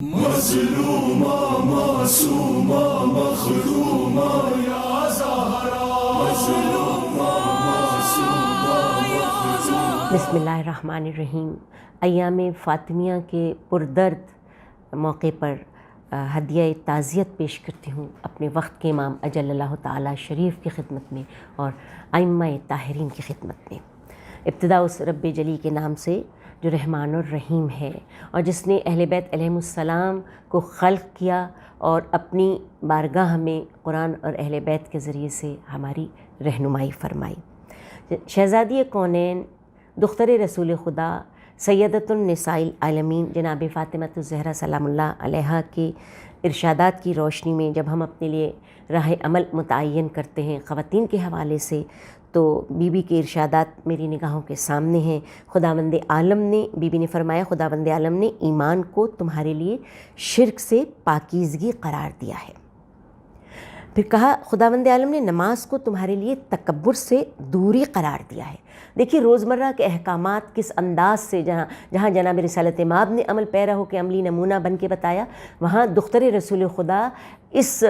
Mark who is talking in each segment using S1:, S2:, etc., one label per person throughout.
S1: مظلومہ معصومہ مخدومہ یا زہرا، مظلومہ معصومہ مخدومہ۔
S2: بسم اللہ الرحمن الرحیم۔ ایام فاطمیہ کے پردرد موقع پر ہدیہ تعزیت پیش کرتی ہوں اپنے وقت کے امام اجل اللہ تعالی شریف کی خدمت میں اور ائمہ طاہرین کی خدمت میں۔ ابتدا اس رب جلی کے نام سے جو رحمان الرحیم ہے اور جس نے اہل بیت علیہم السلام کو خلق کیا اور اپنی بارگاہ میں قرآن اور اہل بیت کے ذریعے سے ہماری رہنمائی فرمائی۔ شہزادی کونین، دختر رسول خدا، سیدۃ النساء العالمین جناب فاطمۃ الزہرا سلام اللہ علیہا کے ارشادات کی روشنی میں جب ہم اپنے لیے راہ عمل متعین کرتے ہیں خواتین کے حوالے سے، تو بی بی کے ارشادات میری نگاہوں کے سامنے ہیں۔ خداوند عالم نے، بی بی نے فرمایا، خداوند عالم نے ایمان کو تمہارے لیے شرک سے پاکیزگی قرار دیا ہے۔ پھر کہا خداوند عالم نے نماز کو تمہارے لیے تکبر سے دوری قرار دیا ہے۔ دیکھیے روزمرہ کے احکامات کس انداز سے جہاں جناب رسالت مآب نے عمل پیرا ہو کے عملی نمونہ بن کے بتایا، وہاں دختر رسول خدا اس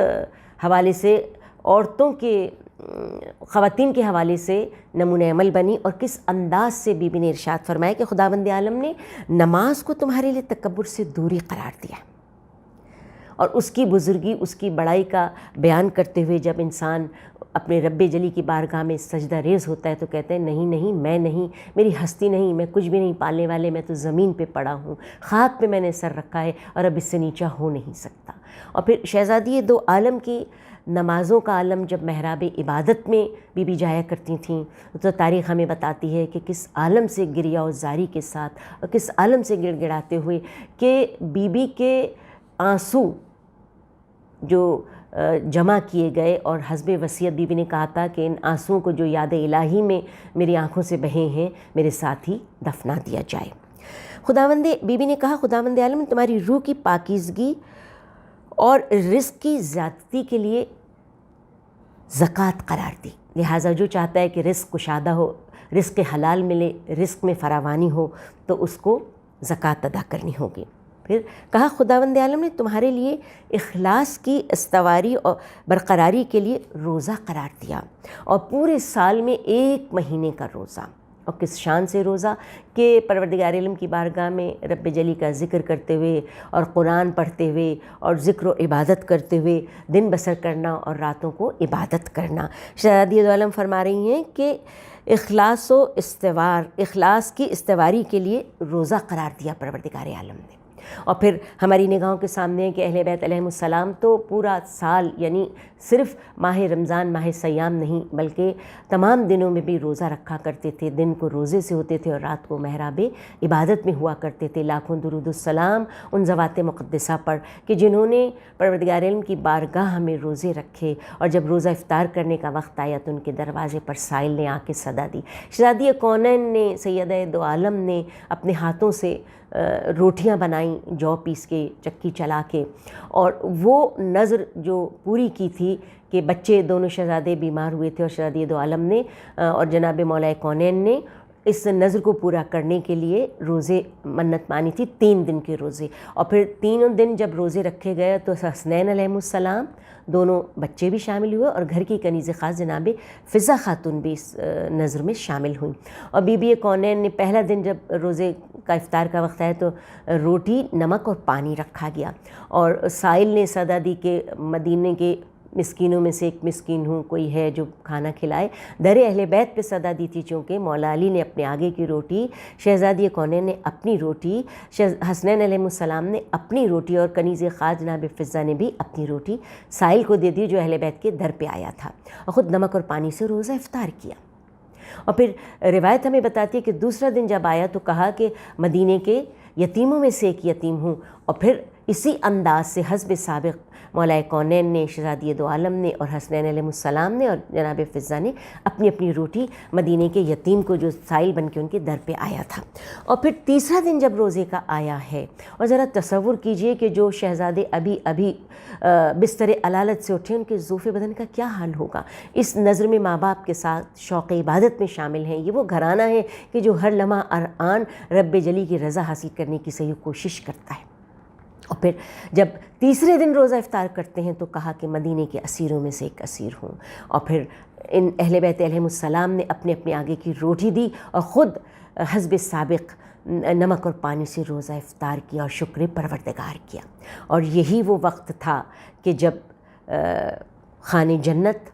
S2: حوالے سے عورتوں کے، خواتین کے حوالے سے نمونہ عمل بنی، اور کس انداز سے بی بی نے ارشاد فرمایا کہ خداوند عالم نے نماز کو تمہارے لیے تکبر سے دوری قرار دیا، اور اس کی بزرگی، اس کی بڑائی کا بیان کرتے ہوئے جب انسان اپنے رب جلی کی بارگاہ میں سجدہ ریز ہوتا ہے تو کہتے ہیں نہیں نہیں، میں نہیں، میری ہستی نہیں، میں کچھ بھی نہیں پالنے والے، میں تو زمین پہ پڑا ہوں، خاک پہ میں نے سر رکھا ہے اور اب اس سے نیچا ہو نہیں سکتا۔ اور پھر شہزادی دو عالم کی نمازوں کا عالم جب محراب عبادت میں بی بی جایا کرتی تھیں تو تاریخ ہمیں بتاتی ہے کہ کس عالم سے گریہ و زاری کے ساتھ اور کس عالم سے گڑ گڑاتے ہوئے کہ بی بی کے آنسو جو جمع کیے گئے، اور حسب وصیت بی بی نے کہا تھا کہ ان آنسوؤں کو جو یاد الہی میں میری آنکھوں سے بہے ہیں میرے ساتھ ہی دفنا دیا جائے۔ بی بی نے کہا خداوند عالم نے تمہاری روح کی پاکیزگی اور رزق کی زیادتی کے لیے زکوٰۃ قرار دی، لہٰذا جو چاہتا ہے کہ رزق کشادہ ہو، رزق حلال ملے، رزق میں فراوانی ہو، تو اس کو زکوٰۃ ادا کرنی ہوگی۔ پھر کہا خداوند عالم نے تمہارے لیے اخلاص کی استواری اور برقراری کے لیے روزہ قرار دیا، اور پورے سال میں 1 مہینے کا روزہ، اور کس شان سے روزہ کہ پروردگار عالم کی بارگاہ میں رب جلی کا ذکر کرتے ہوئے اور قرآن پڑھتے ہوئے اور ذکر و عبادت کرتے ہوئے دن بسر کرنا اور راتوں کو عبادت کرنا۔ شہزادی دو عالم فرما رہی ہیں کہ اخلاص کی استواری کے لیے روزہ قرار دیا پروردگار عالم نے۔ اور پھر ہماری نگاہوں کے سامنے ہے کہ اہل بیت علیہم السلام تو پورا سال، یعنی صرف ماہ رمضان، ماہ سیام نہیں بلکہ تمام دنوں میں بھی روزہ رکھا کرتے تھے، دن کو روزے سے ہوتے تھے اور رات کو محراب عبادت میں ہوا کرتے تھے۔ لاکھوں درود السلام ان ذوات مقدسہ پر کہ جنہوں نے پروردگار علم کی بارگاہ میں روزے رکھے، اور جب روزہ افطار کرنے کا وقت آیا تو ان کے دروازے پر سائل نے آ کے صدا دی۔ شہزادی کونین نے، سیدہ دو عالم نے اپنے ہاتھوں سے روٹیاں بنائیں، جو پیس کے، چکی چلا کے، اور وہ نظر جو پوری کی تھی کہ بچے دونوں شہزادے بیمار ہوئے تھے، اور شہزادی دو عالم نے اور جناب مولا کونین نے اس نظر کو پورا کرنے کے لیے روزے منت مانی تھی، 3 دن کے روزے۔ اور پھر 3 دن جب روزے رکھے گئے تو حسنین علیہم السلام دونوں بچے بھی شامل ہوئے، اور گھر کی کنیز خاص جناب فضہ خاتون بھی اس نظر میں شامل ہوئیں۔ اور بی بی کونین نے پہلا دن جب روزے کا افطار کا وقت آیا تو روٹی، نمک اور پانی رکھا گیا، اور سائل نے صدا دی کہ مدینے کے مسکینوں میں سے ایک مسکین ہوں، کوئی ہے جو کھانا کھلائے۔ در اہل بیت پہ صدا دی تھی، چونکہ مولا علی نے اپنے آگے کی روٹی، شہزادی کونین نے اپنی روٹی، حسنین علیہ السلام نے اپنی روٹی، اور کنیز خاص جناب فضہ نے بھی اپنی روٹی سائل کو دے دی جو اہل بیت کے در پہ آیا تھا، اور خود نمک اور پانی سے روزہ افطار کیا۔ اور پھر روایت ہمیں بتاتی ہے کہ دوسرا دن جب آیا تو کہا کہ مدینے کے یتیموں میں سے ایک یتیم ہوں، اور پھر اسی انداز سے حسب سابق مولا کونین نے، شہزادی دو عالم نے اور حسنین علیہ السلام نے اور جناب فضہ نے اپنی اپنی روٹی مدینے کے یتیم کو جو سائل بن کے ان کے در پہ آیا تھا۔ اور پھر تیسرا دن جب روزے کا آیا ہے، اور ذرا تصور کیجئے کہ جو شہزادے ابھی بستر علالت سے اٹھے، ان کے ذوف بدن کا کیا حال ہوگا۔ اس نظر میں ماں باپ کے ساتھ شوق عبادت میں شامل ہیں، یہ وہ گھرانہ ہے کہ جو ہر لمحہ آن رب جلی کی رضا حاصل کرنے کی صحیح کوشش کرتا ہے۔ اور پھر جب تیسرے دن روزہ افطار کرتے ہیں تو کہا کہ مدینے کے اسیروں میں سے ایک اسیر ہوں، اور پھر ان اہل بیت علیہم السلام نے اپنے اپنے آگے کی روٹی دی اور خود حسب سابق نمک اور پانی سے روزہ افطار کیا اور شکر پروردگار کیا۔ اور یہی وہ وقت تھا کہ جب خانے جنت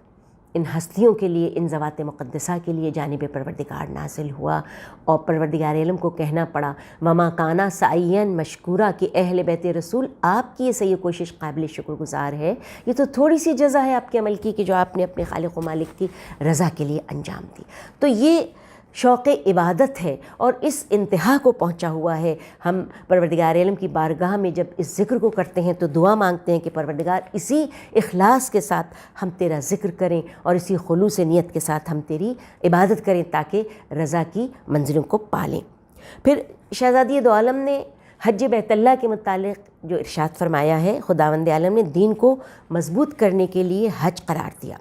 S2: ان ہستیوں کے لیے، ان ذوات مقدسہ کے لیے جانب پروردگار نازل ہوا، اور پروردگار عالم کو کہنا پڑا وما کانا سعین مشکورہ کہ اہل بیت رسول آپ کی یہ صحیح کوشش قابل شکر گزار ہے، یہ تو تھوڑی سی جزا ہے آپ کے عمل کی کہ جو آپ نے اپنے خالق و مالک کی رضا کے لیے انجام دی۔ تو یہ شوق عبادت ہے اور اس انتہا کو پہنچا ہوا ہے۔ ہم پروردگار عالم کی بارگاہ میں جب اس ذکر کو کرتے ہیں تو دعا مانگتے ہیں کہ پروردگار اسی اخلاص کے ساتھ ہم تیرا ذکر کریں اور اسی خلوص نیت کے ساتھ ہم تیری عبادت کریں تاکہ رضا کی منزلوں کو پالیں۔ پھر شہزادی دو عالم نے حج بیت اللہ کے متعلق جو ارشاد فرمایا ہے، خداوند عالم نے دین کو مضبوط کرنے کے لیے حج قرار دیا،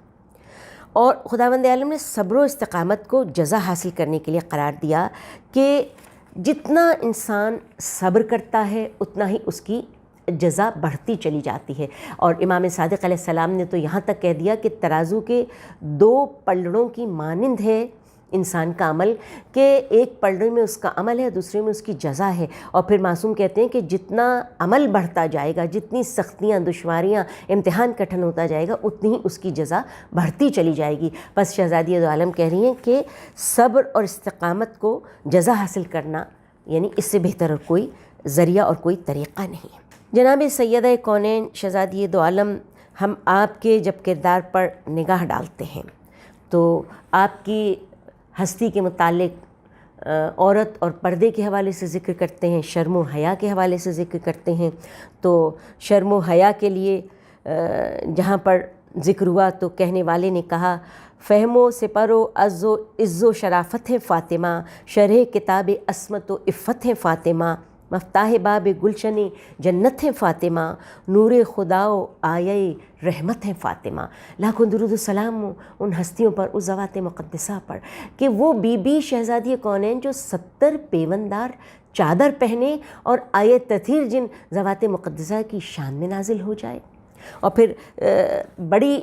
S2: اور خداوند عالم نے صبر و استقامت کو جزا حاصل کرنے کے لیے قرار دیا کہ جتنا انسان صبر کرتا ہے اتنا ہی اس کی جزا بڑھتی چلی جاتی ہے۔ اور امام صادق علیہ السلام نے تو یہاں تک کہہ دیا کہ ترازو کے 2 پلڑوں کی مانند ہے انسان کا عمل، کہ ایک پلڑے میں اس کا عمل ہے، دوسرے میں اس کی جزا ہے۔ اور پھر معصوم کہتے ہیں کہ جتنا عمل بڑھتا جائے گا، جتنی سختیاں، دشواریاں، امتحان کٹھن ہوتا جائے گا، اتنی ہی اس کی جزا بڑھتی چلی جائے گی۔ بس شہزادی دو عالم کہہ رہی ہیں کہ صبر اور استقامت کو جزا حاصل کرنا یعنی اس سے بہتر اور کوئی ذریعہ اور کوئی طریقہ نہیں ہے۔ جناب سیدہ کونین شہزادی دو عالم، ہم آپ کے جب کردار پر نگاہ ڈالتے ہیں تو آپ کی ہستی کے متعلق عورت اور پردے کے حوالے سے ذکر کرتے ہیں، شرم و حیا کے حوالے سے ذکر کرتے ہیں۔ تو شرم و حیا کے لیے جہاں پر ذکر ہوا تو کہنے والے نے کہا فہم و سپر و عز و شرافت ہے فاطمہ، شرح کتاب عصمت و عفت ہے فاطمہ، مفتاح باب گلشن جنت ہے فاطمہ، نور خدا و آیے رحمت ہے فاطمہ۔ لاکھوں درود و سلام ان ہستیوں پر، اس ذوات مقدسہ پر کہ وہ بی بی شہزادی کونین جو 70 پیوندار چادر پہنے اور آیے تطہیر جن ذوات مقدسہ کی شان میں نازل ہو جائے۔ اور پھر بڑی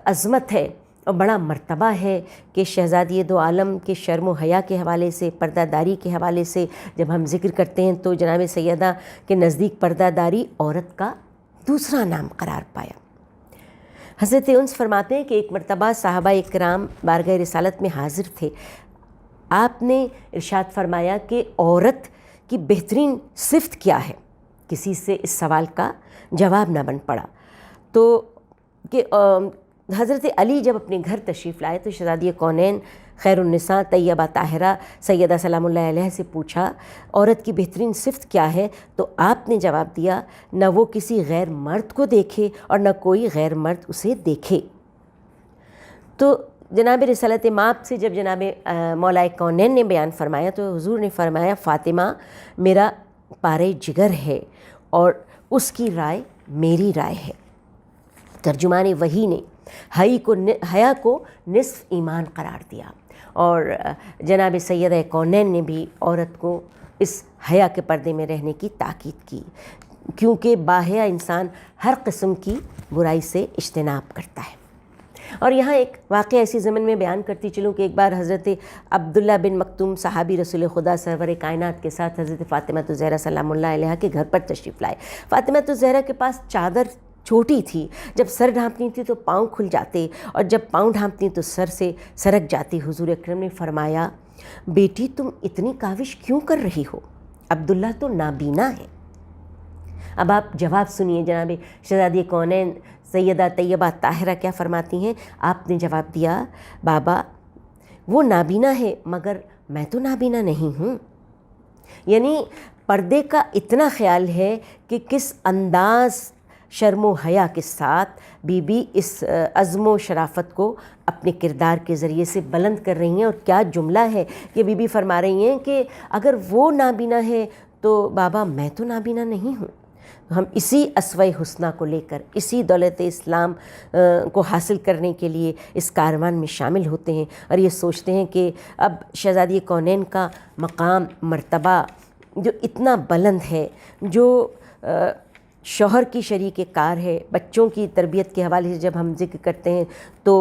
S2: عظمت ہے اور بڑا مرتبہ ہے کہ شہزادی دو عالم کے شرم و حیا کے حوالے سے، پردہ داری کے حوالے سے جب ہم ذکر کرتے ہیں تو جناب سیدہ کے نزدیک پردہ داری عورت کا دوسرا نام قرار پایا۔ حضرت انس فرماتے ہیں کہ ایک مرتبہ صحابہ اکرام بارگاہ رسالت میں حاضر تھے، آپ نے ارشاد فرمایا کہ عورت کی بہترین صفت کیا ہے؟ کسی سے اس سوال کا جواب نہ بن پڑا تو کہ حضرت علی جب اپنے گھر تشریف لائے تو شہزادی کونین خیر النساء طیبہ طاہرہ سیدہ سلام اللہ علیہ سے پوچھا عورت کی بہترین صفت کیا ہے؟ تو آپ نے جواب دیا نہ وہ کسی غیر مرد کو دیکھے اور نہ کوئی غیر مرد اسے دیکھے۔ تو جناب رسالت مآب سے جب جناب مولا کونین نے بیان فرمایا تو حضور نے فرمایا فاطمہ میرا پارے جگر ہے اور اس کی رائے میری رائے ہے۔ ترجمان وحی نے حیا کو نصف ایمان قرار دیا، اور جناب سیدہ کونین نے بھی عورت کو اس حیا کے پردے میں رہنے کی تاکید کی، کیونکہ باحیا انسان ہر قسم کی برائی سے اجتناب کرتا ہے۔ اور یہاں ایک واقعہ ایسی زمن میں بیان کرتی چلوں کہ ایک بار حضرت عبداللہ بن مکتوم صحابی رسول خدا سرور کائنات کے ساتھ حضرت فاطمہ الزہرا سلام اللہ علیہ کے گھر پر تشریف لائے۔ فاطمہ الزہرا کے پاس چادر چھوٹی تھی، جب سر ڈھانپتی تھی تو پاؤں کھل جاتے اور جب پاؤں ڈھانپتی تو سر سے سرک جاتی۔ حضور اکرم نے فرمایا بیٹی تم اتنی کاوش کیوں کر رہی ہو؟ عبداللہ تو نابینا ہے۔ اب آپ جواب سنیے جناب شہزادی کونین سیدہ طیبہ طاہرہ کیا فرماتی ہیں۔ آپ نے جواب دیا بابا وہ نابینا ہے مگر میں تو نابینا نہیں ہوں۔ یعنی پردے کا اتنا خیال ہے کہ کس انداز شرم و حیا کے ساتھ بی بی اس عزم و شرافت کو اپنے کردار کے ذریعے سے بلند کر رہی ہیں۔ اور کیا جملہ ہے کہ بی بی فرما رہی ہیں کہ اگر وہ نابینا ہے تو بابا میں تو نابینا نہیں ہوں۔ ہم اسی اسوہ حسنہ کو لے کر، اسی دولت اسلام کو حاصل کرنے کے لیے اس کاروان میں شامل ہوتے ہیں اور یہ سوچتے ہیں کہ اب شہزادی کونین کا مقام مرتبہ جو اتنا بلند ہے، جو شوہر کی شریک کار ہے۔ بچوں کی تربیت کے حوالے سے جب ہم ذکر کرتے ہیں تو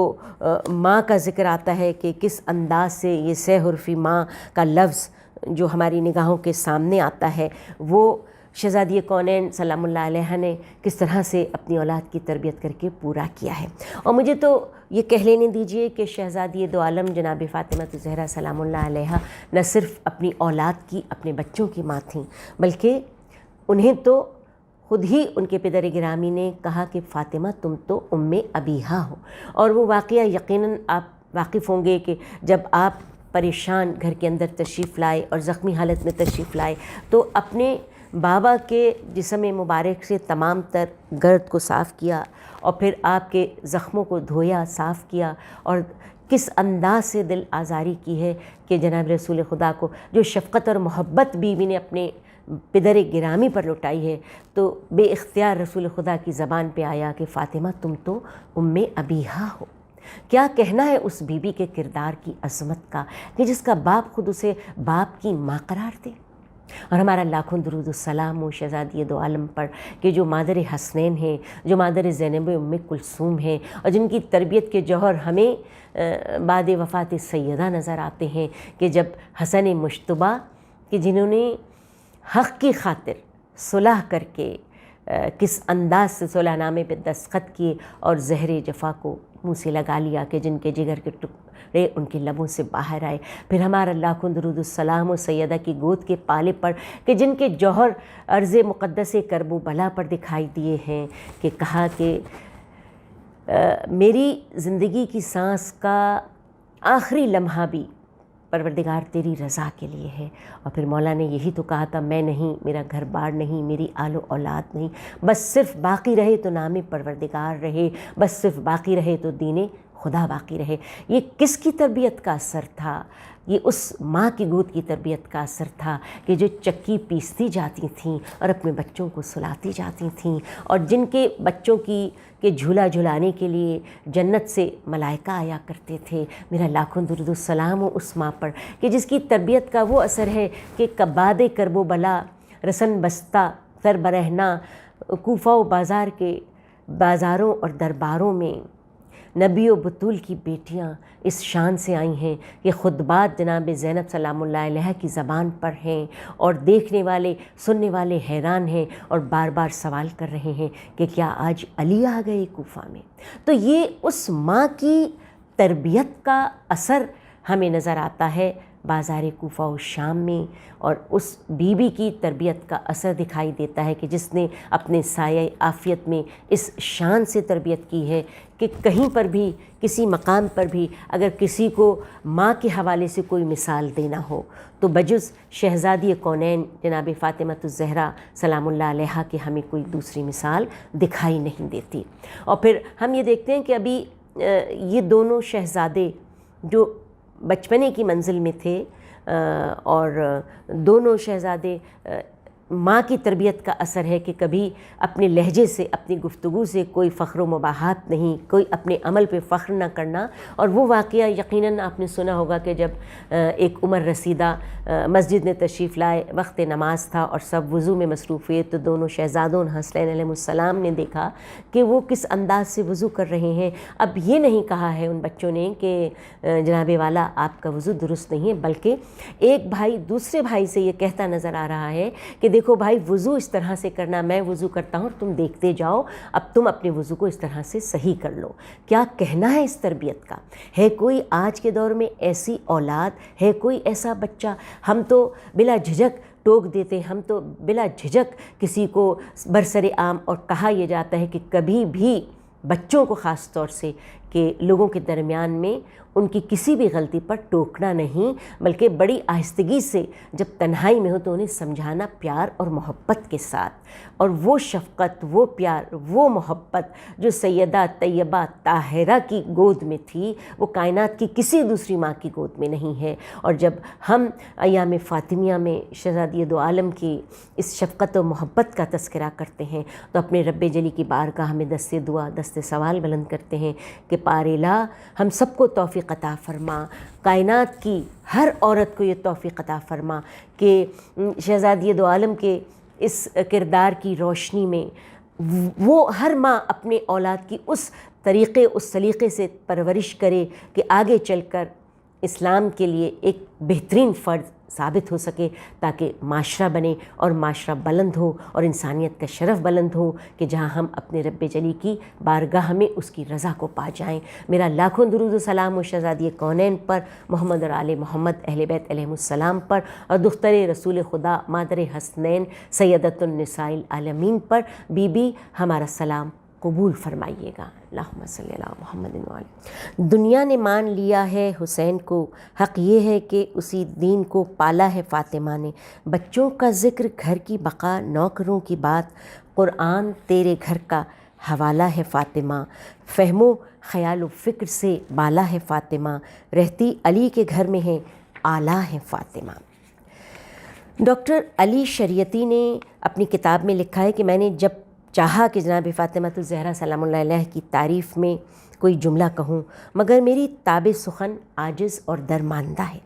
S2: ماں کا ذکر آتا ہے کہ کس انداز سے یہ سہ حرفی ماں کا لفظ جو ہماری نگاہوں کے سامنے آتا ہے، وہ شہزادی کونین سلام اللہ علیہ نے کس طرح سے اپنی اولاد کی تربیت کر کے پورا کیا ہے۔ اور مجھے تو یہ کہہ لینے دیجئے کہ شہزادی دو عالم جناب فاطمہ الزہرا سلام اللہ علیہ نہ صرف اپنی اولاد کی، اپنے بچوں کی ماں تھیں، بلکہ انہیں تو خود ہی ان کے پدر گرامی نے کہا کہ فاطمہ تم تو ام ابیہا ہو۔ اور وہ واقعہ یقیناً آپ واقف ہوں گے کہ جب آپ پریشان گھر کے اندر تشریف لائے اور زخمی حالت میں تشریف لائے تو اپنے بابا کے جسم مبارک سے تمام تر گرد کو صاف کیا اور پھر آپ کے زخموں کو دھویا، صاف کیا، اور کس انداز سے دل آزاری کی ہے کہ جناب رسول خدا کو جو شفقت اور محبت بیوی نے اپنے پدر گرامی پر لٹائی ہے، تو بے اختیار رسول خدا کی زبان پہ آیا کہ فاطمہ تم تو ام ابیہا ہو۔ کیا کہنا ہے اس بی بی کے کردار کی عظمت کا کہ جس کا باپ خود اسے باپ کی ماں قرار دے۔ اور ہمارا لاکھوں درود السلام ہو شہزادی دو عالم پر کہ جو مادر حسنین ہیں، جو مادر زینب ام کلثوم ہیں، اور جن کی تربیت کے جوہر ہمیں بعد وفات سیدہ نظر آتے ہیں کہ جب حسن مشتبہ کہ جنہوں نے حق کی خاطر صلح کر کے کس انداز سے صلح نامے پہ دستخط کیے اور زہر جفا کو منہ سے لگا لیا کہ جن کے جگر کے ٹکڑے ان کے لبوں سے باہر آئے۔ پھر ہمارا لاکھوں درود السلام و سیدہ کی گود کے پالے پر کہ جن کے جوہر عرض مقدس کرب و بلا پر دکھائی دیے ہیں کہ کہا کہ میری زندگی کی سانس کا آخری لمحہ بھی پروردگار تیری رضا کے لیے ہے۔ اور پھر مولا نے یہی تو کہا تھا، میں نہیں، میرا گھر بار نہیں، میری آل و اولاد نہیں، بس صرف باقی رہے تو نام پروردگار رہے، بس صرف باقی رہے تو دین خدا باقی رہے۔ یہ کس کی تربیت کا اثر تھا؟ یہ اس ماں کی گود کی تربیت کا اثر تھا کہ جو چکی پیستی جاتی تھیں اور اپنے بچوں کو سلاتی جاتی تھیں، اور جن کے بچوں کے جھولا جھلانے کے لیے جنت سے ملائکہ آیا کرتے تھے۔ میرا لاکھوں درود السلام ہو اس ماں پر کہ جس کی تربیت کا وہ اثر ہے کہ کباد کرب و بلا رسن بستہ سر برہنا کوفہ و بازار کے بازاروں اور درباروں میں نبی و بطول کی بیٹیاں اس شان سے آئی ہیں کہ خطبات جناب زینب سلام اللہ علیہ کی زبان پر ہیں، اور دیکھنے والے سننے والے حیران ہیں اور بار بار سوال کر رہے ہیں کہ کیا آج علی آ گئے کوفہ میں؟ تو یہ اس ماں کی تربیت کا اثر ہمیں نظر آتا ہے بازار کوفہ و شام میں، اور اس بی بی کی تربیت کا اثر دکھائی دیتا ہے کہ جس نے اپنے سایہ عافیت میں اس شان سے تربیت کی ہے کہ کہیں پر بھی کسی مقام پر بھی اگر کسی کو ماں کے حوالے سے کوئی مثال دینا ہو تو بجز شہزادی کونین جناب فاطمہ الزہرا سلام اللہ علیہ کے ہمیں کوئی دوسری مثال دکھائی نہیں دیتی۔ اور پھر ہم یہ دیکھتے ہیں کہ ابھی یہ دونوں شہزادے جو بچپنے کی منزل میں تھے، اور دونوں شہزادے ماں کی تربیت کا اثر ہے کہ کبھی اپنے لہجے سے، اپنی گفتگو سے کوئی فخر و مباحات نہیں، کوئی اپنے عمل پہ فخر نہ کرنا۔ اور وہ واقعہ یقیناً آپ نے سنا ہوگا کہ جب ایک عمر رسیدہ مسجد میں تشریف لائے، وقت نماز تھا اور سب وضو میں مصروف ہوئے، تو دونوں شہزادوں حسنین علیہ السلام نے دیکھا کہ وہ کس انداز سے وضو کر رہے ہیں۔ اب یہ نہیں کہا ہے ان بچوں نے کہ جناب والا آپ کا وضو درست نہیں ہے، بلکہ ایک بھائی دوسرے بھائی سے یہ کہتا نظر آ رہا ہے کہ دیکھو بھائی وضو اس طرح سے کرنا، میں وضو کرتا ہوں تم دیکھتے جاؤ، اب تم اپنے وضو کو اس طرح سے صحیح کر لو۔ کیا کہنا ہے اس تربیت کا؟ ہے کوئی آج کے دور میں ایسی اولاد، ہے کوئی ایسا بچہ؟ ہم تو بلا جھجک ٹوک دیتے، ہم تو بلا جھجک کسی کو برسر عام، اور کہا یہ جاتا ہے کہ کبھی بھی بچوں کو خاص طور سے کہ لوگوں کے درمیان میں ان کی کسی بھی غلطی پر ٹوکنا نہیں، بلکہ بڑی آہستگی سے جب تنہائی میں ہو تو انہیں سمجھانا پیار اور محبت کے ساتھ۔ اور وہ شفقت، وہ پیار، وہ محبت جو سیدہ طیبہ طاہرہ کی گود میں تھی، وہ کائنات کی کسی دوسری ماں کی گود میں نہیں ہے۔ اور جب ہم ایام فاطمیہ میں شہزادی دو عالم کی اس شفقت و محبت کا تذکرہ کرتے ہیں تو اپنے رب جلی کی بارگاہ میں دست دعا، دست سوال بلند کرتے ہیں کہ پارلا ہم سب کو توفیق عطا فرما، کائنات کی ہر عورت کو یہ توفیق عطا فرما کہ شہزادی دو عالم کے اس کردار کی روشنی میں وہ ہر ماں اپنے اولاد کی اس سلیقے سے پرورش کرے کہ آگے چل کر اسلام کے لیے ایک بہترین فرد ثابت ہو سکے، تاکہ معاشرہ بنے اور معاشرہ بلند ہو اور انسانیت کا شرف بلند ہو کہ جہاں ہم اپنے رب جلی کی بارگاہ میں اس کی رضا کو پا جائیں۔ میرا لاکھوں درود و سلام و شہزادی کونین پر، محمد اور آل محمد اہل بیت علیہم السلام پر، اور دختر رسول خدا مادر حسنین سیدۃ النساء العالمین پر بی بی ہمارا سلام قبول فرمائیے گا۔ اللہم صلی علی محمد وعلی۔ دنیا نے مان لیا ہے حسین کو، حق یہ ہے کہ اسی دین کو پالا ہے فاطمہ نے۔ بچوں کا ذکر گھر کی بقا، نوکروں کی بات، قرآن تیرے گھر کا حوالہ ہے فاطمہ۔ فہم و خیال و فکر سے بالا ہے فاطمہ، رہتی علی کے گھر میں ہے اعلیٰ ہے فاطمہ۔ ڈاکٹر علی شریعتی نے اپنی کتاب میں لکھا ہے کہ میں نے جب چاہا کہ جناب فاطمہ الزہرا سلام اللہ علیہ کی تعریف میں کوئی جملہ کہوں، مگر میری تاب سخن عاجز اور درماندہ ہے۔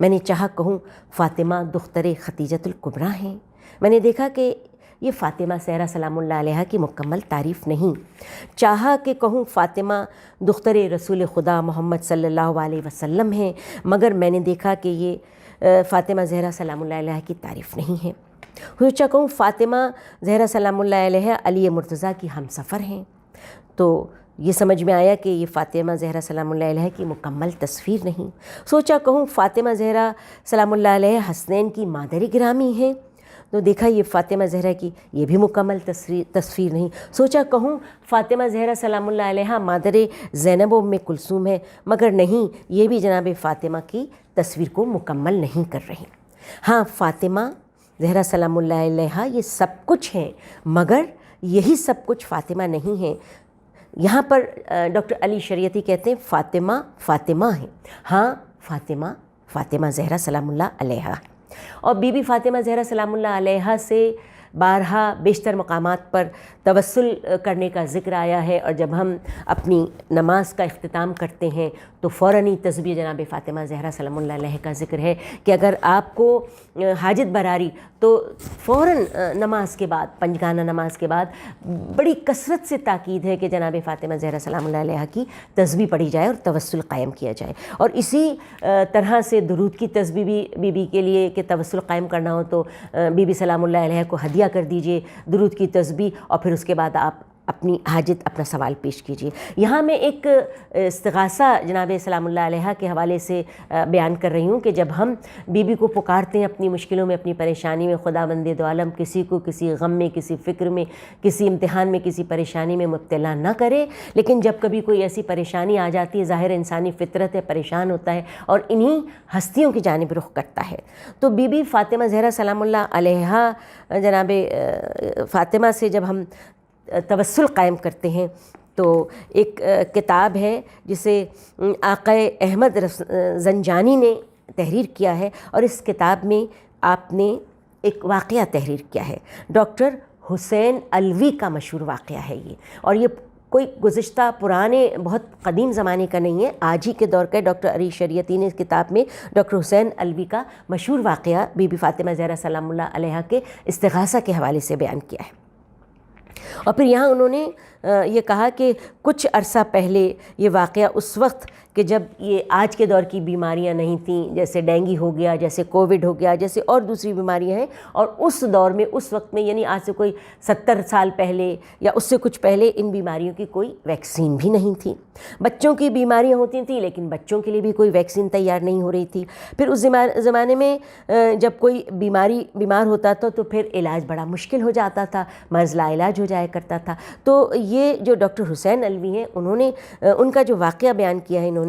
S2: میں نے چاہا کہوں فاطمہ دختر ختیجۃ الکبریٰ ہیں، میں نے دیکھا کہ یہ فاطمہ زہرا سلام اللہ علیہ کی مکمل تعریف نہیں۔ چاہا کہ کہوں فاطمہ دختر رسول خدا محمد صلی اللہ علیہ وسلم ہیں، مگر میں نے دیکھا کہ یہ فاطمہ زہرا سلام اللہ علیہ کی تعریف نہیں ہے۔ سوچا کہوں فاطمہ زہرا سلام اللہ علیہ علی مرتضیٰ کی ہم سفر ہیں، تو یہ سمجھ میں آیا کہ یہ فاطمہ زہرا سلام اللہ علیہ کی مکمل تصویر نہیں۔ سوچا کہوں فاطمہ زہرا سلام اللہ علیہ حسنین کی مادر گرامی ہیں، تو دیکھا یہ فاطمہ زہرا کی یہ بھی مکمل تصویر نہیں۔ سوچا کہوں فاطمہ زہرا سلام اللہ علیہ مادر زینب و ام کلثوم ہے، مگر نہیں، یہ بھی جناب فاطمہ کی تصویر کو مکمل نہیں کر رہی۔ ہاں، فاطمہ زہرا سلام اللہ علیہ یہ سب کچھ ہیں، مگر یہی سب کچھ فاطمہ نہیں ہے۔ یہاں پر ڈاکٹر علی شریعتی کہتے ہیں فاطمہ فاطمہ ہیں۔ ہاں، فاطمہ زہرا سلام اللہ علیہ، اور بی بی فاطمہ زہرا سلام اللہ علیہ سے بارہا بیشتر مقامات پر توسل کرنے کا ذکر آیا ہے، اور جب ہم اپنی نماز کا اختتام کرتے ہیں تو فوراً ہی تسبیح جناب فاطمہ زہرا سلام اللہ علیہ کا ذکر ہے کہ اگر آپ کو حاجت براری تو فوراً نماز کے بعد، پنجگانہ نماز کے بعد بڑی کثرت سے تاکید ہے کہ جناب فاطمہ زہرا سلام اللہ علیہ کی تسبیح پڑھی جائے اور توسل قائم کیا جائے۔ اور اسی طرح سے درود کی تسبیح بھی بی بی کے لیے کہ توسل قائم کرنا ہو تو بی بی سلام اللہ علیہ کو ہدیہ کر دیجئے درود کی تسبیح، اور پھر اس کے بعد آپ اپنی حاجت، اپنا سوال پیش کیجیے۔ یہاں میں ایک استغاثہ جناب سلام اللہ علیہ کے حوالے سے بیان کر رہی ہوں کہ جب ہم بی بی کو پکارتے ہیں اپنی مشکلوں میں، اپنی پریشانی میں، خدا بند دو عالم کسی کو کسی غم میں، کسی فکر میں، کسی امتحان میں، کسی پریشانی میں مبتلا نہ کرے، لیکن جب کبھی کوئی ایسی پریشانی آ جاتی ہے، ظاہر انسانی فطرت ہے، پریشان ہوتا ہے اور انہی ہستیوں کی جانب رخ کرتا ہے، تو بی بی فاطمہ زہرا سلام اللہ علیہ جناب فاطمہ سے جب ہم توسل قائم کرتے ہیں تو ایک کتاب ہے جسے آقا احمد زنجانی نے تحریر کیا ہے، اور اس کتاب میں آپ نے ایک واقعہ تحریر کیا ہے، ڈاکٹر حسین علوی کا مشہور واقعہ ہے یہ، اور یہ کوئی گزشتہ پرانے بہت قدیم زمانے کا نہیں ہے، آج ہی کے دور کا۔ ڈاکٹر علی شریعتی نے اس کتاب میں ڈاکٹر حسین علوی کا مشہور واقعہ بی بی فاطمہ زہرا سلام اللہ علیہ کے استغاثہ کے حوالے سے بیان کیا ہے، اور پھر یہاں انہوں نے یہ کہا کہ کچھ عرصہ پہلے یہ واقعہ اس وقت کہ جب یہ آج کے دور کی بیماریاں نہیں تھیں، جیسے ڈینگی ہو گیا، جیسے کووڈ ہو گیا، جیسے اور دوسری بیماریاں ہیں، اور اس دور میں، اس وقت میں، یعنی آج سے کوئی 70 سال پہلے یا اس سے کچھ پہلے ان بیماریوں کی کوئی ویکسین بھی نہیں تھی۔ بچوں کی بیماریاں ہوتی تھیں لیکن بچوں کے لیے بھی کوئی ویکسین تیار نہیں ہو رہی تھی۔ پھر اس زمانے میں جب کوئی بیمار ہوتا تھا تو پھر علاج بڑا مشکل ہو جاتا تھا، مرض لا علاج ہو جایا کرتا تھا۔ تو یہ جو ڈاکٹر حسین علوی ہیں، انہوں نے ان کا جو واقعہ بیان کیا ہے، انہوں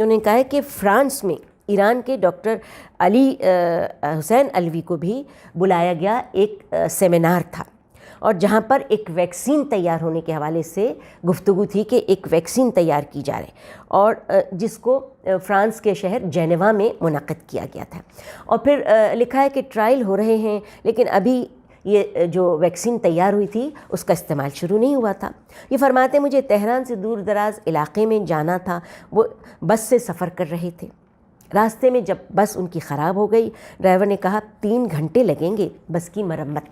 S2: نے کہا ہے کہ فرانس میں ایران کے ڈاکٹر علی حسین علوی کو بھی بلایا گیا، ایک سیمینار تھا، اور جہاں پر ایک ویکسین تیار ہونے کے حوالے سے گفتگو تھی کہ ایک ویکسین تیار کی جا رہی، اور جس کو فرانس کے شہر جینیوا میں منعقد کیا گیا تھا، اور پھر لکھا ہے کہ ٹرائل ہو رہے ہیں لیکن ابھی یہ جو ویکسین تیار ہوئی تھی اس کا استعمال شروع نہیں ہوا تھا۔ یہ فرماتے مجھے تہران سے دور دراز علاقے میں جانا تھا، وہ بس سے سفر کر رہے تھے، راستے میں جب بس ان کی خراب ہو گئی، ڈرائیور نے کہا 3 گھنٹے لگیں گے بس کی مرمت۔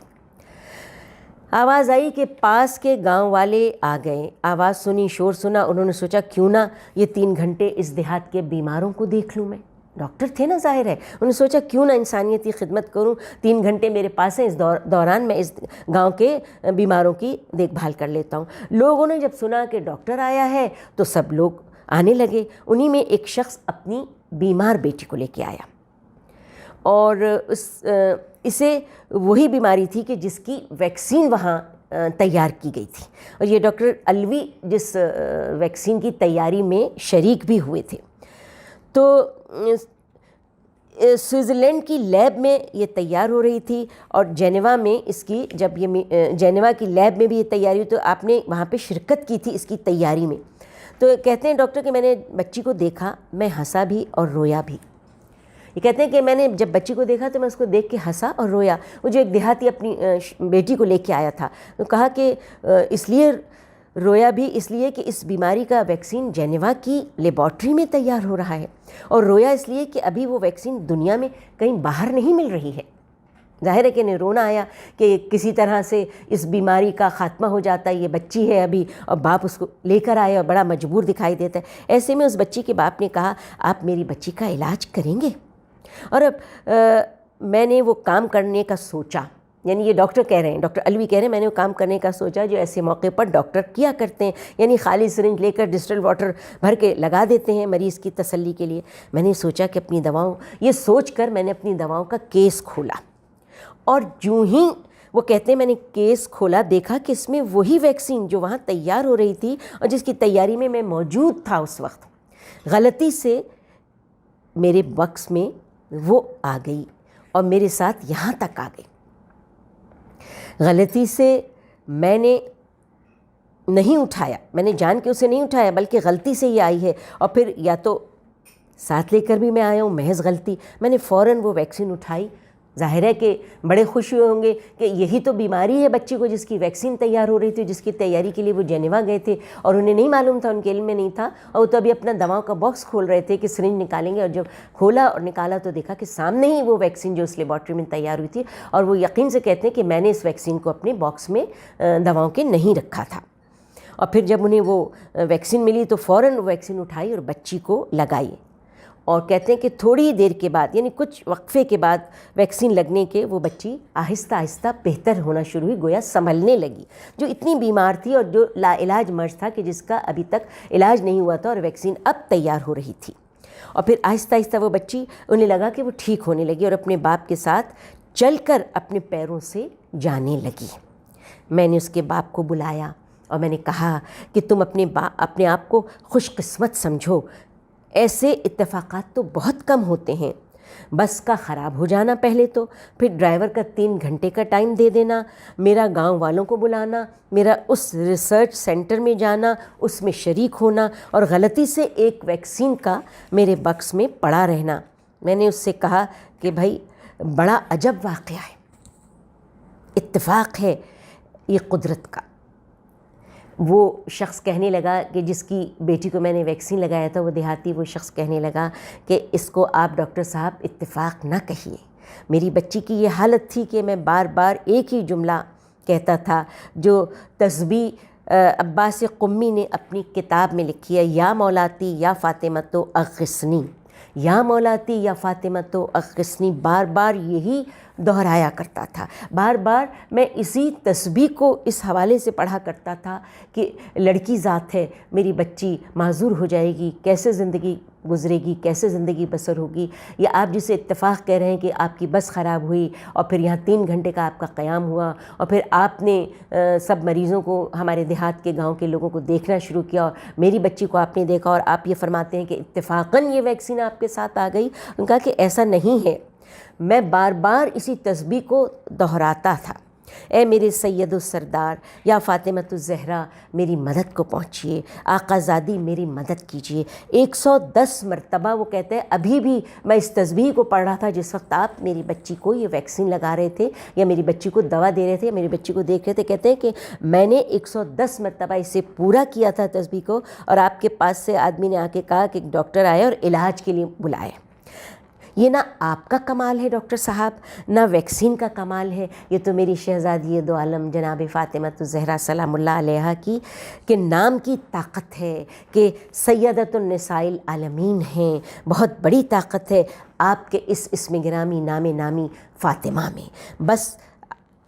S2: آواز آئی کہ پاس کے گاؤں والے آ گئے. آواز سنی, شور سنا, انہوں نے سوچا کیوں نہ یہ 3 گھنٹے اس دیہات کے بیماروں کو دیکھ لوں. میں ڈاکٹر تھے نا, ظاہر ہے, انہوں نے سوچا کیوں نہ انسانیتی خدمت کروں, 3 گھنٹے میرے پاس ہیں, اس دوران میں اس گاؤں کے بیماروں کی دیکھ بھال کر لیتا ہوں. لوگوں نے جب سنا کہ ڈاکٹر آیا ہے تو سب لوگ آنے لگے. انہی میں ایک شخص اپنی بیمار بیٹی کو لے کے آیا, اور اسے وہی بیماری تھی کہ جس کی ویکسین وہاں تیار کی گئی تھی, اور یہ ڈاکٹر الوی جس ویکسین کی تیاری میں شریک بھی ہوئے تھے. تو سوئٹزرلینڈ کی لیب میں یہ تیار ہو رہی تھی, اور جینیوا میں اس کی جب یہ جینیوا کی لیب میں بھی یہ تیاری ہوئی تو آپ نے وہاں پہ شرکت کی تھی اس کی تیاری میں. تو کہتے ہیں ڈاکٹر کہ میں نے بچی کو دیکھا, میں ہنسا بھی اور رویا بھی. یہ کہتے ہیں کہ میں نے جب بچی کو دیکھا تو میں اس کو دیکھ کے ہنسا اور رویا. وہ جو ایک دیہاتی اپنی بیٹی کو لے کے آیا تھا, تو کہا کہ اس لیے رویا بھی اس لیے کہ اس بیماری کا ویکسین جینیوا کی لیبارٹری میں تیار ہو رہا ہے, اور رویا اس لیے کہ ابھی وہ ویکسین دنیا میں کہیں باہر نہیں مل رہی ہے. ظاہر ہے کہ نہیں رونا آیا کہ کسی طرح سے اس بیماری کا خاتمہ ہو جاتا ہے, یہ بچی ہے ابھی, اور باپ اس کو لے کر آئے اور بڑا مجبور دکھائی دیتا ہے. ایسے میں اس بچی کے باپ نے کہا آپ میری بچی کا علاج کریں گے؟ اور اب میں نے وہ کام کرنے کا سوچا, یعنی یہ ڈاکٹر کہہ رہے ہیں, ڈاکٹر الوی کہہ رہے ہیں میں نے وہ کام کرنے کا سوچا جو ایسے موقع پر ڈاکٹر کیا کرتے ہیں, یعنی خالی سرنج لے کر ڈسٹل واٹر بھر کے لگا دیتے ہیں مریض کی تسلی کے لیے. میں نے سوچا کہ اپنی دواؤں, یہ سوچ کر میں نے اپنی دواؤں کا کیس کھولا, اور جو ہی وہ کہتے ہیں میں نے کیس کھولا دیکھا کہ اس میں وہی ویکسین جو وہاں تیار ہو رہی تھی اور جس کی تیاری میں میں موجود تھا اس وقت, غلطی سے میرے باکس میں وہ آ گئی اور میرے ساتھ یہاں تک آ گئی. غلطی سے میں نے نہیں اٹھایا, میں نے جان کے اسے نہیں اٹھایا, بلکہ غلطی سے یہ آئی ہے, اور پھر یا تو ساتھ لے کر بھی میں آیا ہوں, محض غلطی. میں نے فوراً وہ ویکسین اٹھائی. ظاہر ہے کہ بڑے خوش ہوئے ہوں گے کہ یہی تو بیماری ہے بچی کو جس کی ویکسین تیار ہو رہی تھی, جس کی تیاری کے لیے وہ جینیوا گئے تھے, اور انہیں نہیں معلوم تھا, ان کے علم میں نہیں تھا, اور وہ تو ابھی اپنا دواؤں کا باکس کھول رہے تھے کہ سرنج نکالیں گے. اور جب کھولا اور نکالا تو دیکھا کہ سامنے ہی وہ ویکسین جو اس لیبارٹری میں تیار ہوئی تھی, اور وہ یقین سے کہتے ہیں کہ میں نے اس ویکسین کو اپنے باکس میں دواؤں کے نہیں رکھا تھا. اور پھر جب انہیں وہ ویکسین ملی تو فوراً وہ ویکسین اٹھائی اور بچی کو لگائی. اور کہتے ہیں کہ تھوڑی ہی دیر کے بعد, یعنی کچھ وقفے کے بعد ویکسین لگنے کے وہ بچی آہستہ آہستہ بہتر ہونا شروع ہوئی, گویا سنبھلنے لگی. جو اتنی بیمار تھی اور جو لا علاج مرض تھا کہ جس کا ابھی تک علاج نہیں ہوا تھا, اور ویکسین اب تیار ہو رہی تھی. اور پھر آہستہ آہستہ وہ بچی, انہیں لگا کہ وہ ٹھیک ہونے لگی اور اپنے باپ کے ساتھ چل کر اپنے پیروں سے جانے لگی. میں نے اس کے باپ کو بلایا اور میں نے کہا کہ تم اپنے آپ کو خوش قسمت سمجھو, ایسے اتفاقات تو بہت کم ہوتے ہیں. بس کا خراب ہو جانا پہلے تو, پھر ڈرائیور کا 3 گھنٹے کا ٹائم دے دینا, میرا گاؤں والوں کو بلانا, میرا اس ریسرچ سینٹر میں جانا, اس میں شریک ہونا, اور غلطی سے ایک ویکسین کا میرے باکس میں پڑا رہنا. میں نے اس سے کہا کہ بھائی بڑا عجب واقعہ ہے, اتفاق ہے یہ قدرت کا. وہ شخص کہنے لگا کہ جس کی بیٹی کو میں نے ویکسین لگایا تھا, وہ دیہاتی, وہ شخص کہنے لگا کہ اس کو آپ ڈاکٹر صاحب اتفاق نہ کہیے. میری بچی کی یہ حالت تھی کہ میں بار بار ایک ہی جملہ کہتا تھا جو تسبیح عباس قمی نے اپنی کتاب میں لکھی ہے, یا مولاتی یا فاطمۃ اغثنی, یا مولاتی یا فاطمۃ اغثنی. بار بار یہی دہرایا کرتا تھا, بار بار میں اسی تسبیح کو اس حوالے سے پڑھا کرتا تھا کہ لڑکی ذات ہے, میری بچی معذور ہو جائے گی, کیسے زندگی گزرے گی, کیسے زندگی بسر ہوگی. یا آپ جسے اتفاق کہہ رہے ہیں کہ آپ کی بس خراب ہوئی اور پھر یہاں 3 گھنٹے کا آپ کا قیام ہوا, اور پھر آپ نے سب مریضوں کو, ہمارے دیہات کے گاؤں کے لوگوں کو دیکھنا شروع کیا, اور میری بچی کو آپ نے دیکھا, اور آپ یہ فرماتے ہیں کہ اتفاقاً یہ ویکسین آپ کے ساتھ آ گئی. ان کا کہ ایسا نہیں ہے, میں بار بار اسی تسبیح کو دہراتا تھا, اے میرے سید السردار یا فاطمۃ الزہرا میری مدد کو پہنچیے, آقا زادی میری مدد کیجیے. 110 مرتبہ وہ کہتے ہیں ابھی بھی میں اس تسبیح کو پڑھ رہا تھا جس وقت آپ میری بچی کو یہ ویکسین لگا رہے تھے, یا میری بچی کو دوا دے رہے تھے, یا میری بچی کو دیکھ رہے تھے. کہتے ہیں کہ میں نے 110 مرتبہ اسے پورا کیا تھا تسبیح کو, اور آپ کے پاس سے آدمی نے آ کے کہا کہ ایک ڈاکٹر آئے اور علاج کے لیے بلائے. یہ نہ آپ کا کمال ہے ڈاکٹر صاحب، نہ ویکسین کا کمال ہے، یہ تو میری شہزادی دو عالم جناب فاطمۃ الزہرا سلام اللہ علیہا کی کہ نام کی طاقت ہے، کہ سیدۃ النساء العالمین ہیں، بہت بڑی طاقت ہے آپ کے اس اسم گرامی نام نامی فاطمہ میں۔ بس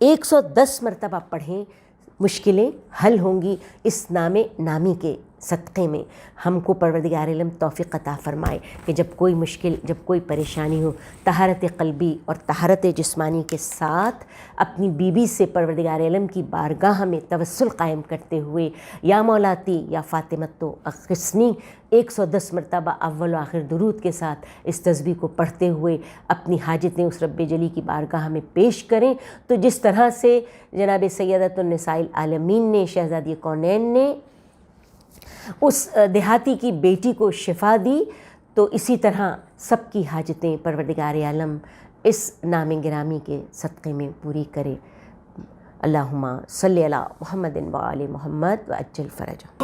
S2: 110 مرتبہ پڑھیں، مشکلیں حل ہوں گی اس نام نامی کے صدقے میں۔ ہم کو پروردگار عالم توفیق عطا فرمائے کہ جب کوئی مشکل، جب کوئی پریشانی ہو، طہارت قلبی اور طہارت جسمانی کے ساتھ اپنی بیوی سے پروردگار عالم کی بارگاہ میں توسل قائم کرتے ہوئے یا مولاتی یا فاطمۃ اغثنی 110 مرتبہ اول و آخر درود کے ساتھ اس تسبیح کو پڑھتے ہوئے اپنی حاجتیں اس رب جلی کی بارگاہ میں پیش کریں، تو جس طرح سے جناب سیدۃ النساء العالمین نے، شہزادی کونین نے اس دیہاتی کی بیٹی کو شفا دی، تو اسی طرح سب کی حاجتیں پروردگار عالم اس نام گرامی کے صدقے میں پوری کرے۔ اللہم صلی علی محمد و آل محمد وعجل فرجہ۔